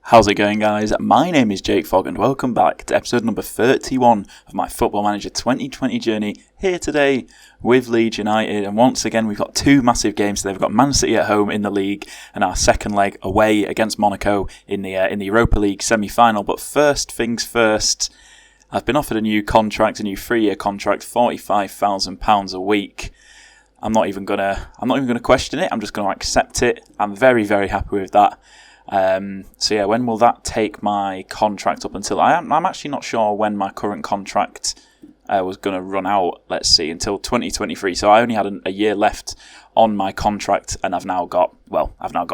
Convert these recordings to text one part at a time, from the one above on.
How's it going, guys? My name is Jakefog and welcome back to episode number 31 of my Football Manager 2020 journey, here today with Leeds United. And once again, we've got two massive games today. We've got Man City at home in the league and our second leg away against Monaco in the Europa League semi-final. But first things first, I've been offered a new contract, a new 3-year contract, £45,000 a week. I'm not even gonna question it. I'm just going to accept it. I'm very, very happy with that. When will that take my contract up until? I'm actually not sure when my current contract was going to run out. Let's see, until 2023. So I only had a year left on my contract, and I've now got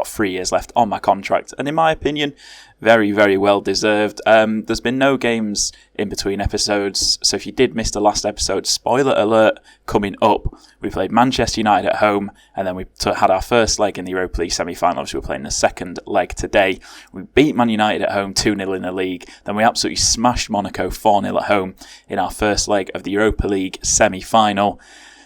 3 years left on my contract. And in my opinion, very, very well deserved. There's been no games in between episodes, so if you did miss the last episode, spoiler alert coming up. We played Manchester United at home, and then we had our first leg in the Europa League semi-final. Obviously, we're playing the second leg today. We beat Man United at home 2-0 in the league. Then we absolutely smashed Monaco 4-0 at home in our first leg of the Europa League semi-final.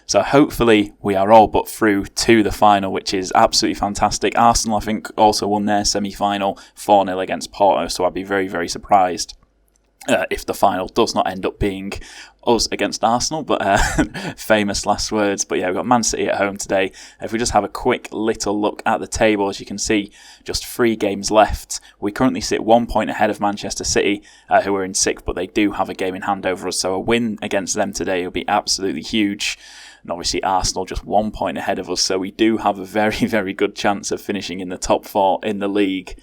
So hopefully we are all but through to the final, which is absolutely fantastic. Arsenal, I think, also won their semi-final 4-0 against Porto, so I'd be very, very surprised if the final does not end up being us against Arsenal, but famous last words. But yeah, we've got Man City at home today. If we just have a quick little look at the table, as you can see, just 3 games left. We currently sit 1 point ahead of Manchester City, who are in 6th, but they do have a game in hand over us, so a win against them today will be absolutely huge. And obviously Arsenal just 1 point ahead of us, so we do have a very, very good chance of finishing in the top 4 in the league.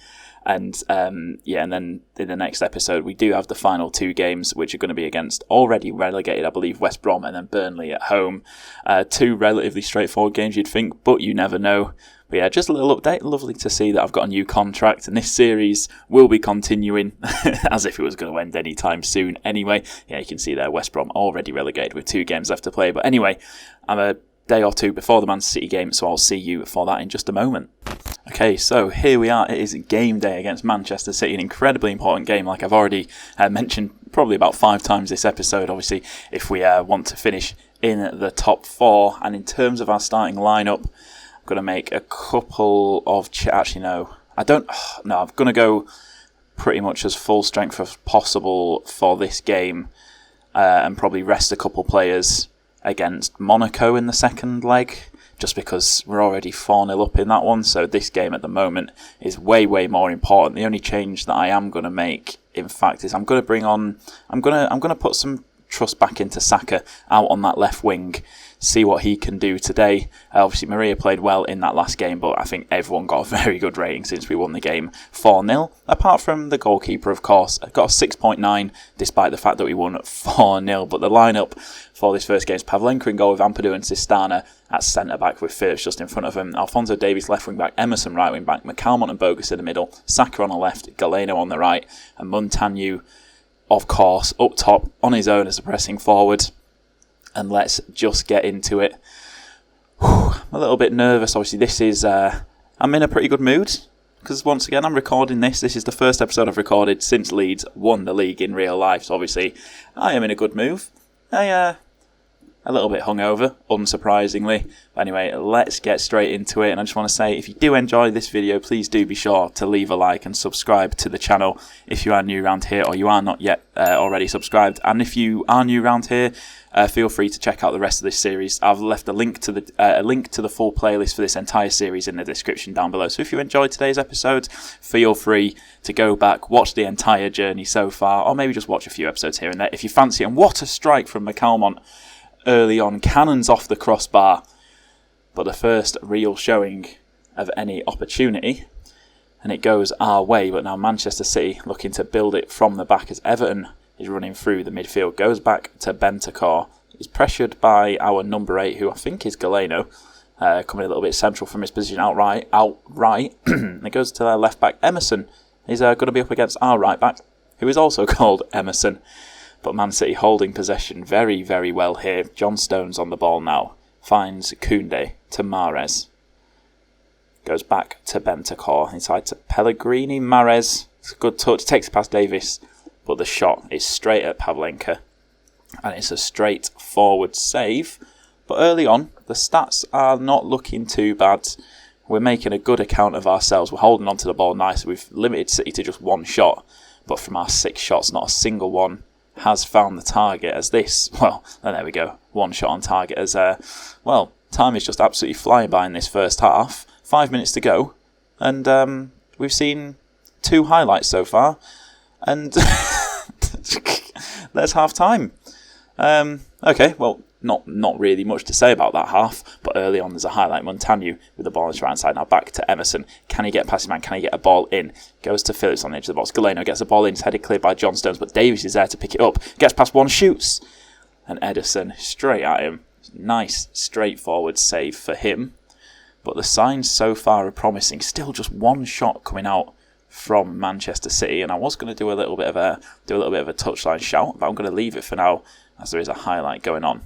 And and then in the next episode we do have the final 2 games, which are going to be against already relegated, I believe, West Brom and then Burnley at home. 2 relatively straightforward games, you'd think, but you never know. But yeah, just a little update. Lovely to see that I've got a new contract, and this series will be continuing as if it was going to end anytime soon anyway. Yeah, you can see there, West Brom already relegated with 2 games left to play. But anyway, I'm a day or 2 before the Man City game, so I'll see you for that in just a moment. Okay, so here we are. It is game day against Manchester City, an incredibly important game, like I've already mentioned probably about 5 times this episode, obviously, if we want to finish in the top 4. And in terms of our starting lineup, I'm going to make a couple of... I'm going to go pretty much as full strength as possible for this game, and probably rest a couple players against Monaco in the second leg, just because we're already 4-0 up in that one. So this game at the moment is way, way more important. The only change that I am going to make, in fact, is I'm going to put some trust back into Saka out on that left wing, see what he can do today. Obviously, Maria played well in that last game, but I think everyone got a very good rating since we won the game 4-0. Apart from the goalkeeper, of course, got a 6.9, despite the fact that we won 4-0. But the lineup for this first game is Pavlenka in goal with Ampadu and Sistana at centre-back with Phillips just in front of him. Alphonso Davies left wing-back, Emerson right wing-back, McCalmont and Bogus in the middle, Saka on the left, Galeno on the right, and Montagnu, of course, up top on his own as a pressing forward. And let's just get into it. I'm a little bit nervous. Obviously, this is... I'm in a pretty good mood, because once again, I'm recording this. This is the first episode I've recorded since Leeds won the league in real life. So obviously, I am in a good mood. A little bit hungover, unsurprisingly. But anyway, let's get straight into it. And I just want to say, if you do enjoy this video, please do be sure to leave a like and subscribe to the channel if you are new around here or you are not yet already subscribed. And if you are new around here, feel free to check out the rest of this series. I've left a link to the full playlist for this entire series in the description down below. So if you enjoyed today's episode, feel free to go back, watch the entire journey so far, or maybe just watch a few episodes here and there if you fancy. And what a strike from McCalmont early on, cannons off the crossbar. But the first real showing of any opportunity, and it goes our way. But now Manchester City looking to build it from the back as Everton is running through the midfield. Goes back to Bentancur. He's pressured by our number 8, who I think is Galeno, coming a little bit central from his position out right. It goes to their left back, Emerson. He's going to be up against our right back, who is also called Emerson. But Man City holding possession very, very well here. John Stones on the ball now. Finds Koundé to Mahrez. Goes back to Bentancur. Inside to Pellegrini. Mahrez. It's a good touch. Takes it past Davis. But the shot is straight at Pavlenka. And it's a straightforward save. But early on, the stats are not looking too bad. we're making a good account of ourselves. We're holding on to the ball nicely. We've limited City to just one shot, but from our 6 shots, not a single one has found the target. As this, well, there we go, 1 shot on target. As time is just absolutely flying by in this first half. 5 minutes to go, and we've seen 2 highlights so far, and there's half time. Okay, well, not really much to say about that half, but early on there's a highlight. Montano with the ball on his right hand side. Now back to Emerson. Can he get past his man? Can he get a ball in? Goes to Phillips on the edge of the box. Galeno gets the ball in. It's headed cleared by John Stones, but Davies is there to pick it up. Gets past one, shoots, and Ederson straight at him. Nice, straightforward save for him. But the signs so far are promising. Still just 1 shot coming out from Manchester City, and I was going to do a little bit of a touchline shout, but I'm going to leave it for now, as there is a highlight going on.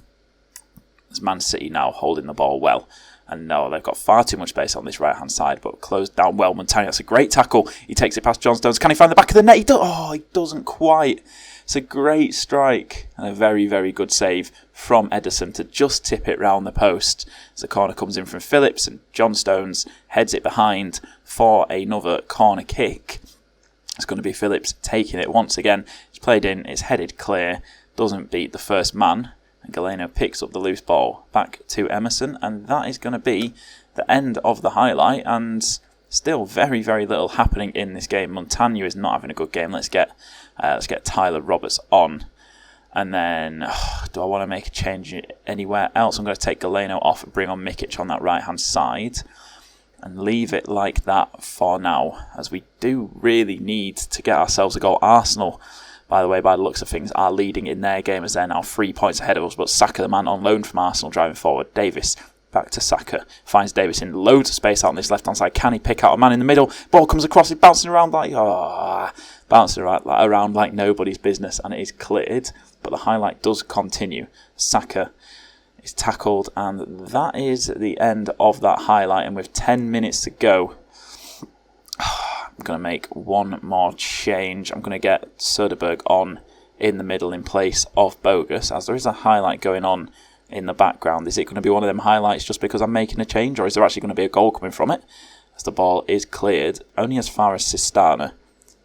It's Man City now holding the ball well. And no, they've got far too much space on this right-hand side, but closed down well. Montano, that's a great tackle. He takes it past John Stones. Can he find the back of the net? He doesn't quite. It's a great strike and a very, very good save from Ederson to just tip it round the post. As the corner comes in from Phillips, and John Stones heads it behind for another corner kick. It's going to be Phillips taking it once again. It's played in, it's headed clear, doesn't beat the first man. And Galeno picks up the loose ball back to Emerson, and that is going to be the end of the highlight. And still very, very little happening in this game. Montano is not having a good game. Let's get Tyler Roberts on. And then, do I want to make a change anywhere else? I'm going to take Galeno off and bring on Mikic on that right-hand side. And leave it like that for now, as we do really need to get ourselves a goal. Arsenal, by the way, by the looks of things, are leading in their game as they're now 3 points ahead of us. But Saka, the man on loan from Arsenal, driving forward. Davis back to Saka. Finds Davis in loads of space out on this left-hand side. Can he pick out a man in the middle? Ball comes across, it's bouncing around like nobody's business, and it is cleared. But the highlight does continue. Saka is tackled, and that is the end of that highlight. And with 10 minutes to go, I'm going to make one more change. I'm going to get Söderberg on in the middle in place of Bogus, as there is a highlight going on in the background. Is it going to be one of them highlights just because I'm making a change, or is there actually going to be a goal coming from it? As the ball is cleared, only as far as Sistana,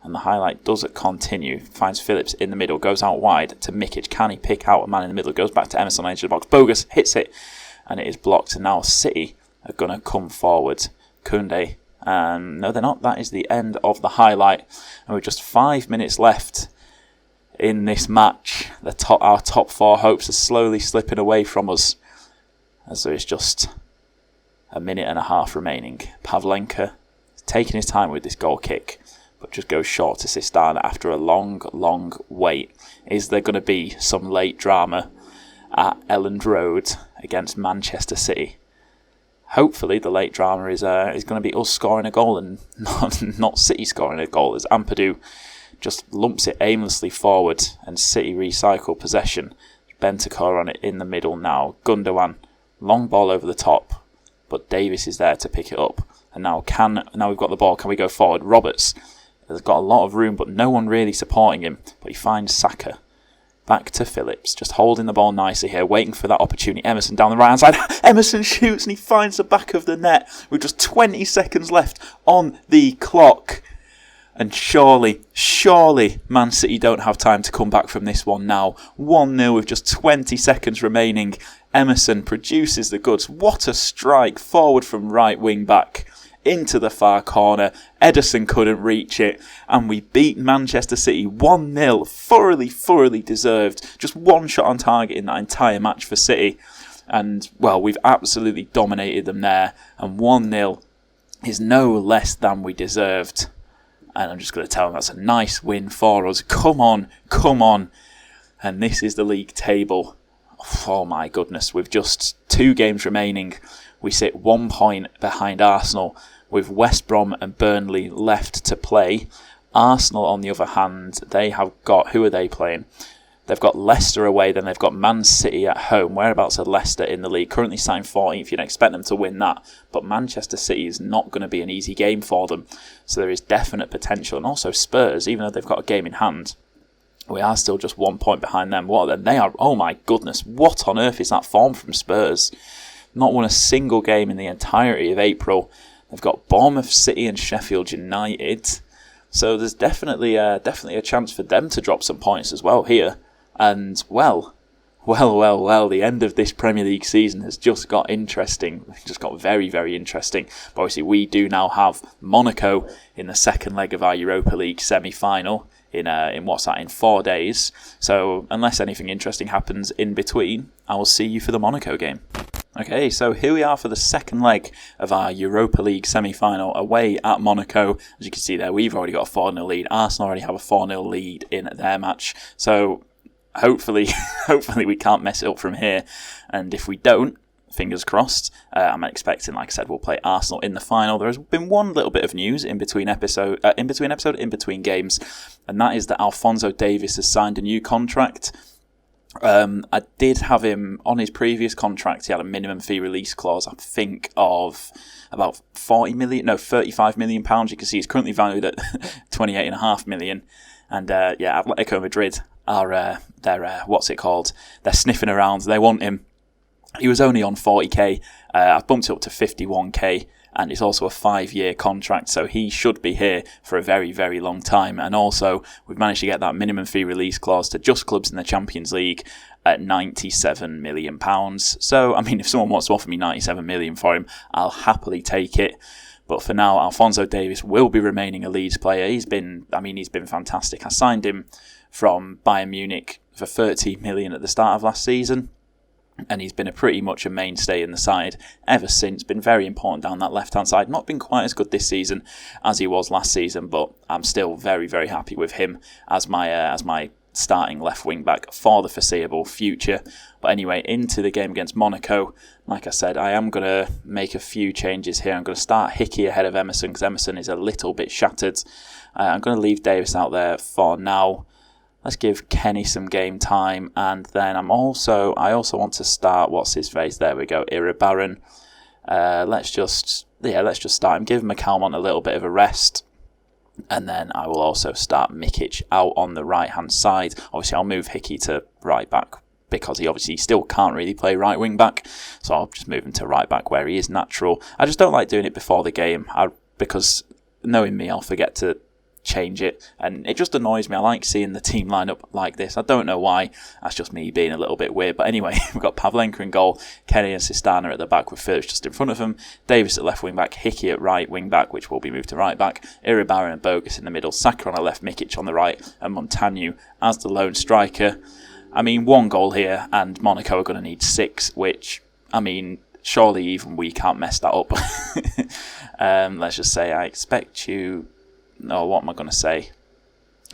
and the highlight does continue. Finds Phillips in the middle, goes out wide to Mikic. Can he pick out a man in the middle? Goes back to Emerson on the edge of the box. Bogus hits it, and it is blocked. And now City are going to come forward. Koundé. No, they're not. That is the end of the highlight. And with just 5 minutes left in this match, our top 4 hopes are slowly slipping away from us, as there is just a minute and a half remaining. Pavlenka is taking his time with this goal kick, but just goes short to Sistana after a long, long wait. Is there going to be some late drama at Elland Road against Manchester City? Hopefully the late drama is going to be us scoring a goal and not City scoring a goal, as Ampadu just lumps it aimlessly forward and City recycle possession. Bentancur on it in the middle now. Gundogan, long ball over the top, but Davis is there to pick it up. And now we've got the ball. Can we go forward? Roberts has got a lot of room, but no one really supporting him. But he finds Saka. Back to Phillips, just holding the ball nicely here, waiting for that opportunity. Emerson down the right hand side. Emerson shoots and he finds the back of the net with just 20 seconds left on the clock. And surely, Man City don't have time to come back from this one now. 1-0 with just 20 seconds remaining. Emerson produces the goods. What a strike forward from right wing back into the far corner. Ederson couldn't reach it, and we beat Manchester City 1-0. Thoroughly deserved. Just one shot on target in that entire match for City. And, well, we've absolutely dominated them there. And 1-0 is no less than we deserved. And I'm just going to tell them that's a nice win for us. Come on. And this is the league table. Oh my goodness, with just 2 games remaining, we sit 1 point behind Arsenal, with West Brom and Burnley left to play. Arsenal, on the other hand, they have got... Who are they playing? They've got Leicester away, then they've got Man City at home. Whereabouts are Leicester in the league? Currently signed 14th. You'd expect them to win that. But Manchester City is not going to be an easy game for them. So there is definite potential. And also Spurs, even though they've got a game in hand, we are still just 1 point behind them. They are... Oh my goodness, what on earth is that form from Spurs? Not won a single game in the entirety of April. They've got Bournemouth, City and Sheffield United. So there's definitely a chance for them to drop some points as well here. And, well, the end of this Premier League season has just got interesting. It's just got very, very interesting. But obviously, we do now have Monaco in the second leg of our Europa League semi-final in 4 days. So, unless anything interesting happens in between, I will see you for the Monaco game. Okay, so here we are for the second leg of our Europa League semi-final away at Monaco. As you can see there, we've already got a 4-0 lead. Arsenal already have a 4-0 lead in their match. So, hopefully we can't mess it up from here. And if we don't, fingers crossed, I'm expecting, like I said, we'll play Arsenal in the final. There has been one little bit of news in between games, and that is that Alphonso Davies has signed a new contract. I did have him on his previous contract. He had a minimum fee release clause, I think, of about 35 million pounds. You can see he's currently valued at 28.5 million. And Atletico Madrid are they're sniffing around. They want him. He was only on 40k. I've bumped it up to 51k. And it's also a 5-year contract, so he should be here for a very, very long time. And also, we've managed to get that minimum fee release clause to just clubs in the Champions League at £97 million. So, I mean, if someone wants to offer me 97 million for him, I'll happily take it. But for now, Alphonso Davies will be remaining a Leeds player. He's been fantastic. I signed him from Bayern Munich for 30 million at the start of last season. And he's been pretty much a mainstay in the side ever since. Been very important down that left-hand side. Not been quite as good this season as he was last season, but I'm still very, very happy with him as my starting left wing back for the foreseeable future. But anyway, into the game against Monaco. Like I said, I am going to make a few changes here. I'm going to start Hickey ahead of Emerson because Emerson is a little bit shattered. I'm going to leave Davis out there for now. Let's give Kenny some game time, and then I also want to start. What's his face? There we go, Iribarren. Let's just start him. Give McCalmont a little bit of a rest, and then I will also start Mikic out on the right hand side. Obviously, I'll move Hickey to right back because he obviously still can't really play right wing back, so I'll just move him to right back where he is natural. I just don't like doing it before the game because knowing me, I'll forget to change it, and it just annoys me. I like seeing the team line up like this. I don't know why. That's just me being a little bit weird. But anyway, we've got Pavlenka in goal, Kenny and Sistana at the back with Phillips just in front of them, Davis at left wing back, Hickey at right wing back, which will be moved to right back, Iribarren and Bogus in the middle, Saka on the left, Mikic on the right, and Montagnu as the lone striker. I mean, 1 goal here, and Monaco are going to need 6, which, I mean, surely even we can't mess that up. Let's just say I expect you... No, what am I going to say?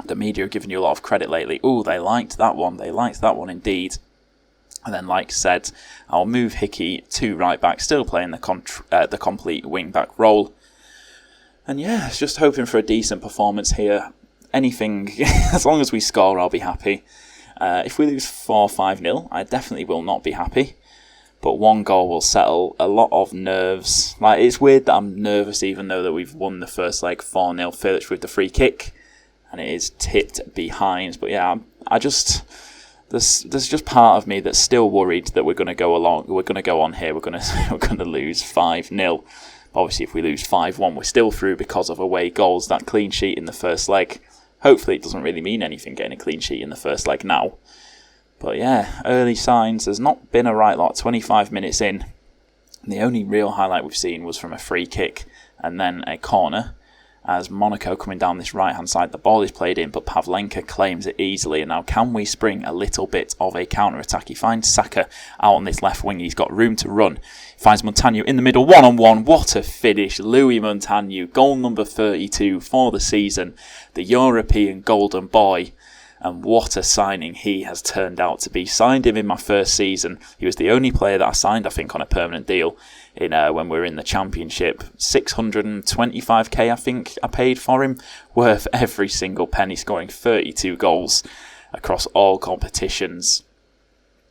The media have given you a lot of credit lately. Ooh, they liked that one. They liked that one indeed. And then, like I said, I'll move Hickey to right back, still playing the complete wing back role. And yeah, it's just hoping for a decent performance here. Anything, as long as we score, I'll be happy. If we lose 4-5-0, I definitely will not be happy. But 1 goal will settle a lot of nerves. Like, it's weird that I'm nervous even though that we've won the first leg 4-0. Phillips with the free kick. And it is tipped behind. But yeah, there's just part of me that's still worried that we're going to go on here. We're going to lose 5-0. Obviously, if we lose 5-1, we're still through because of away goals. That clean sheet in the first leg. Hopefully it doesn't really mean anything getting a clean sheet in the first leg now. But yeah, early signs. There's not been a right lot. 25 minutes in. The only real highlight we've seen was from a free kick and then a corner. As Monaco coming down this right-hand side, the ball is played in, but Pavlenka claims it easily. And now can we spring a little bit of a counter-attack? He finds Saka out on this left wing. He's got room to run. Finds Montagnu in the middle, one-on-one. What a finish. Louis Montagnu, goal number 32 for the season. The European golden boy. And what a signing he has turned out to be. Signed him in my first season. He was the only player that I signed, I think, on a permanent deal when we were in the Championship. 625k, I think, I paid for him. Worth every single penny, scoring 32 goals across all competitions.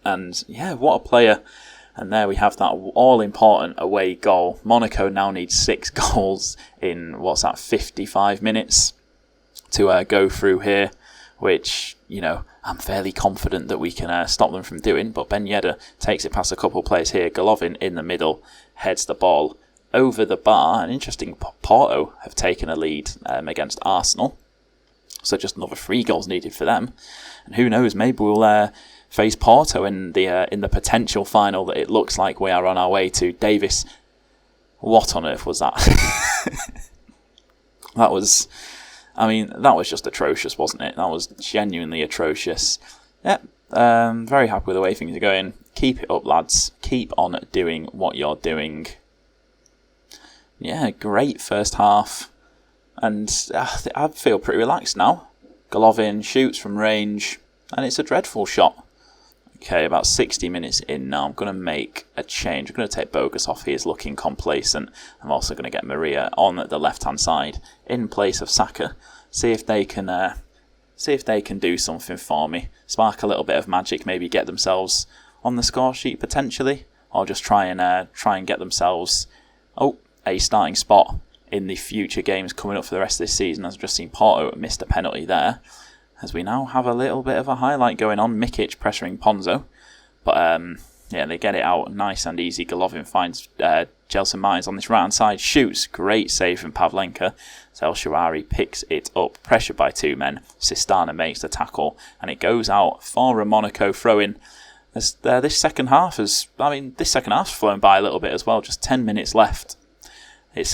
And yeah, what a player. And there we have that all-important away goal. Monaco now needs 6 goals in, 55 minutes to go through here. Which, I'm fairly confident that we can stop them from doing. But Ben Yedder takes it past a couple of players here. Golovin in the middle heads the ball over the bar, an interesting Porto have taken a lead against Arsenal. So just another 3 goals needed for them. And who knows, maybe we'll face Porto in the potential final that it looks like we are on our way to. Davis, what on earth was that? That was just atrocious, wasn't it? That was genuinely atrocious. Yep, very happy with the way things are going. Keep it up, lads. Keep on doing what you're doing. Yeah, great first half. And I feel pretty relaxed now. Golovin shoots from range, and it's a dreadful shot. Okay, about 60 minutes in now. I'm going to make a change. I'm going to take Bogus off. He is looking complacent. I'm also going to get Maria on the left-hand side in place of Saka. See if they can do something for me. Spark a little bit of magic. Maybe get themselves on the score sheet potentially, or just try and get themselves a starting spot in the future games coming up for the rest of this season. As I've just seen, Porto missed a penalty there, as we now have a little bit of a highlight going on. Mikic pressuring Ponzo, but they get it out nice and easy. Golovin finds Gelson Martins on this right hand side, shoots, great save from Pavlenka. El Shaarawy picks it up, pressured by 2 men. Sistana makes the tackle, and it goes out for a Monaco throw-in. This second half has flown by a little bit as well. Just 10 minutes left.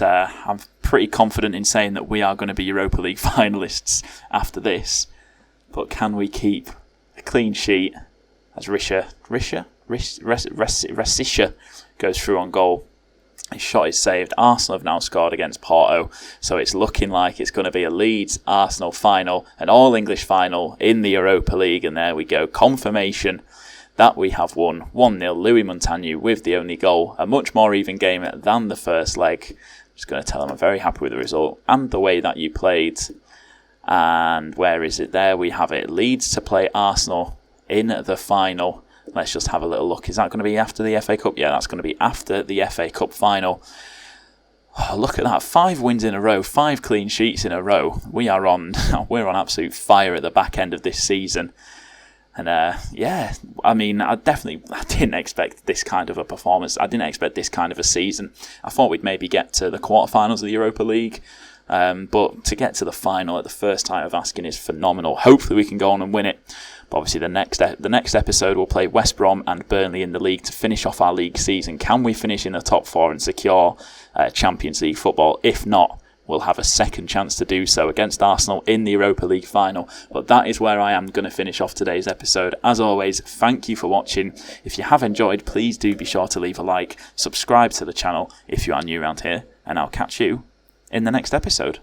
I'm pretty confident in saying that we are going to be Europa League finalists after this. But can we keep a clean sheet as Rasisha goes through on goal? His shot is saved. Arsenal have now scored against Porto, so it's looking like it's going to be a Leeds-Arsenal final, an all-English final in the Europa League, and there we go. Confirmation that we have won 1-0. Louis Montagnu with the only goal. A much more even game than the first leg. I'm just going to tell them I'm very happy with the result and the way that you played. And where is it? There we have it. Leeds to play Arsenal in the final. Let's just have a little look. Is that going to be after the FA Cup? Yeah, that's going to be after the FA Cup final. Oh, look at that. 5 wins in a row. 5 clean sheets in a row. We're on absolute fire at the back end of this season. And I didn't expect this kind of a performance. I didn't expect this kind of a season. I thought we'd maybe get to the quarterfinals of the Europa League. But to get to the final at the first time of asking is phenomenal. Hopefully we can go on and win it. But obviously the next episode we'll play West Brom and Burnley in the league to finish off our league season. Can we finish in the top 4 and secure Champions League football? If not, we'll have a second chance to do so against Arsenal in the Europa League final. But that is where I am going to finish off today's episode. As always, thank you for watching. If you have enjoyed, please do be sure to leave a like, subscribe to the channel if you are new around here, and I'll catch you in the next episode.